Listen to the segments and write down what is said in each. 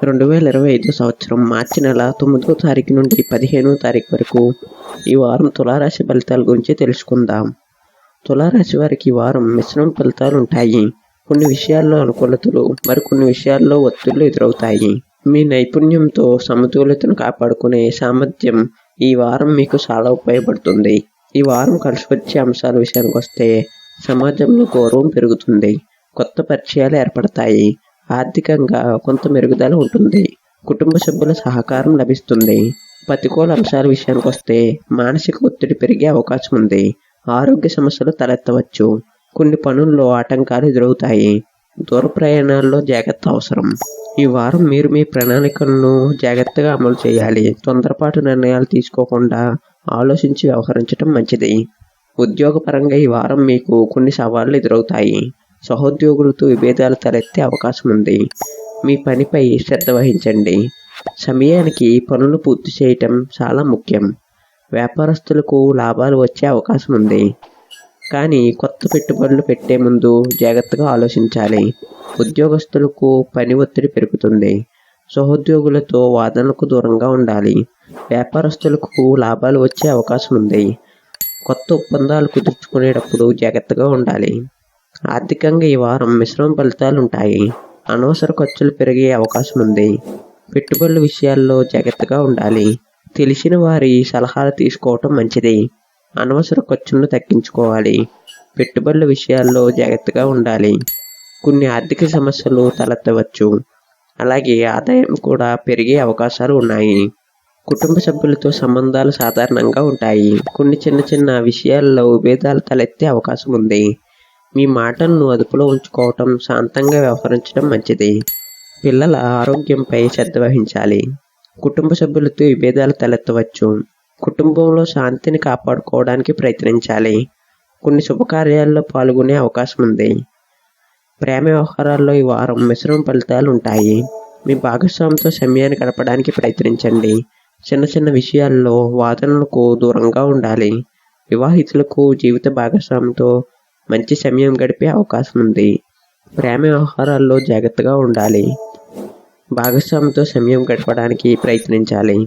2025 సంవత్సరం మార్చి నెల 9వ తారీఖు నుండి 15వ తారీఖు వరకు ఈ వారం తులారాశి ఫలితాల గురించి తెలుసుకుందాం. తులారాశి వారికి ఈ వారం మిశ్రమ ఫలితాలు ఉంటాయి. కొన్ని విషయాల్లో అనుకూలతలు, మరికొన్ని విషయాల్లో ఒత్తిళ్లు ఎదురవుతాయి. మీ నైపుణ్యంతో సమతుల్యతను కాపాడుకునే సామర్థ్యం ఈ వారం మీకు చాలా ఉపయోగపడుతుంది. ఈ వారం కలిసి వచ్చే అంశాల విషయానికి వస్తే సమాజంలో గౌరవం పెరుగుతుంది. కొత్త పరిచయాలు ఏర్పడతాయి. ఆర్థికంగా కొంత మెరుగుదల ఉంటుంది. కుటుంబ సభ్యుల సహకారం లభిస్తుంది. ప్రతికూల అంశాల విషయానికి వస్తే మానసిక ఒత్తిడి పెరిగే అవకాశం ఉంది. ఆరోగ్య సమస్యలు తలెత్తవచ్చు. కొన్ని పనుల్లో ఆటంకాలు ఎదురవుతాయి. దూర ప్రయాణాల్లో జాగ్రత్త అవసరం. ఈ వారం మీరు మీ ప్రణాళికలను జాగ్రత్తగా అమలు చేయాలి. తొందరపాటు నిర్ణయాలు తీసుకోకుండా ఆలోచించి వ్యవహరించడం మంచిది. ఉద్యోగపరంగా ఈ వారం మీకు కొన్ని సవాళ్లు ఎదురవుతాయి. సహోద్యోగులతో విభేదాలు తలెత్తే అవకాశం ఉంది. మీ పనిపై శ్రద్ధ వహించండి. సమయానికి పనులు పూర్తి చేయటం చాలా ముఖ్యం. వ్యాపారస్తులకు లాభాలు వచ్చే అవకాశం ఉంది. కానీ కొత్త పెట్టుబడులు పెట్టే ముందు జాగ్రత్తగా ఆలోచించాలి. ఉద్యోగస్తులకు పని ఒత్తిడి పెరుగుతుంది. సహోద్యోగులతో వాదనలకు దూరంగా ఉండాలి. వ్యాపారస్తులకు లాభాలు వచ్చే అవకాశం ఉంది. కొత్త ఒప్పందాలు కుదుర్చుకునేటప్పుడు జాగ్రత్తగా ఉండాలి. ఆర్థికంగా ఈ వారం మిశ్రమ ఫలితాలు ఉంటాయి. అనవసర ఖర్చులు పెరిగే అవకాశం ఉంది. పెట్టుబడుల విషయాల్లో జాగ్రత్తగా ఉండాలి. తెలిసిన వారి సలహాలు తీసుకోవటం మంచిది. అనవసర ఖర్చులను తగ్గించుకోవాలి. పెట్టుబడుల విషయాల్లో జాగ్రత్తగా ఉండాలి. కొన్ని ఆర్థిక సమస్యలు తలెత్తవచ్చు. అలాగే ఆదాయం కూడా పెరిగే అవకాశాలు ఉన్నాయి. కుటుంబ సభ్యులతో సంబంధాలు సాధారణంగా ఉంటాయి. కొన్ని చిన్న విషయాల్లో విభేదాలు తలెత్తే అవకాశం ఉంది. మీ మాటలను అదుపులో ఉంచుకోవటం, శాంతంగా వ్యవహరించడం మంచిది. పిల్లల ఆరోగ్యంపై శ్రద్ధ వహించాలి. కుటుంబ సభ్యులతో విభేదాలు తలెత్తవచ్చు. కుటుంబంలో శాంతిని కాపాడుకోవడానికి ప్రయత్నించాలి. కొన్ని శుభకార్యాల్లో పాల్గొనే అవకాశం ఉంది. ప్రేమ వ్యవహారాల్లో ఈ వారం మిశ్రమ ఫలితాలు ఉంటాయి. మీ భాగస్వామితో సమయాన్ని గడపడానికి ప్రయత్నించండి. చిన్న విషయాల్లో వాదనలకు దూరంగా ఉండాలి. వివాహితులకు జీవిత భాగస్వామితో మంచి సమయం గడిపే అవకాశం ఉంది. ప్రేమ వ్యవహారాల్లో జాగ్రత్తగా ఉండాలి. భాగస్వామితో సమయం గడపడానికి ప్రయత్నించాలి.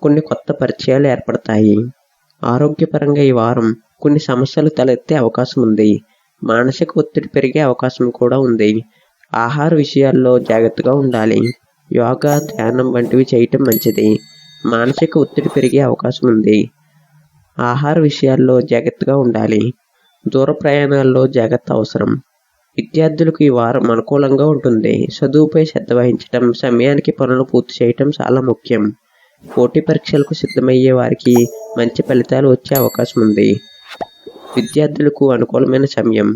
కొన్ని కొత్త పరిచయాలు ఏర్పడతాయి. ఆరోగ్యపరంగా ఈ వారం కొన్ని సమస్యలు తలెత్తే అవకాశం ఉంది. మానసిక ఒత్తిడి పెరిగే అవకాశం కూడా ఉంది. ఆహార విషయాల్లో జాగ్రత్తగా ఉండాలి. యోగా, ధ్యానం వంటివి చేయటం మంచిది. మానసిక ఒత్తిడి పెరిగే అవకాశం ఉంది. ఆహార విషయాల్లో జాగ్రత్తగా ఉండాలి. దూర ప్రయాణాల్లో జాగ్రత్త అవసరం. విద్యార్థులకు ఈ వారం అనుకూలంగా ఉంటుంది. చదువుపై శ్రద్ధ వహించడం, సమయానికి పనులు పూర్తి చేయటం చాలా ముఖ్యం. పోటీ పరీక్షలకు సిద్ధమయ్యే వారికి మంచి ఫలితాలు వచ్చే అవకాశం ఉంది. విద్యార్థులకు అనుకూలమైన సమయం.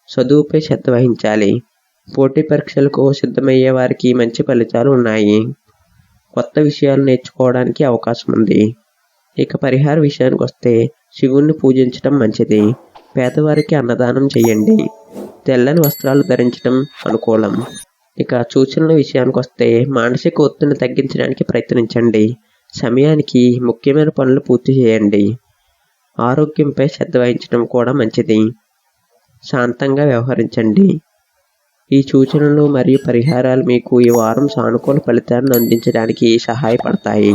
చదువుపై శ్రద్ధ వహించాలి. పోటీ పరీక్షలకు సిద్ధమయ్యే వారికి మంచి ఫలితాలు ఉన్నాయి. కొత్త విషయాలు నేర్చుకోవడానికి అవకాశం ఉంది. ఇక పరిహార విషయానికి వస్తే శివుణ్ణి పూజించడం మంచిది. పేదవారికి అన్నదానం చేయండి. తెల్లని వస్త్రాలు ధరించడం అనుకూలం. ఇక సూచనల విషయానికి వస్తే మానసిక ఒత్తిడిని తగ్గించడానికి ప్రయత్నించండి. సమయానికి ముఖ్యమైన పనులు పూర్తి చేయండి. ఆరోగ్యంపై శ్రద్ధ వహించడం కూడా మంచిది. శాంతంగా వ్యవహరించండి. ఈ సూచనలు మరియు పరిహారాలు మీకు ఈ వారం సానుకూల ఫలితాలను అందించడానికి సహాయపడతాయి.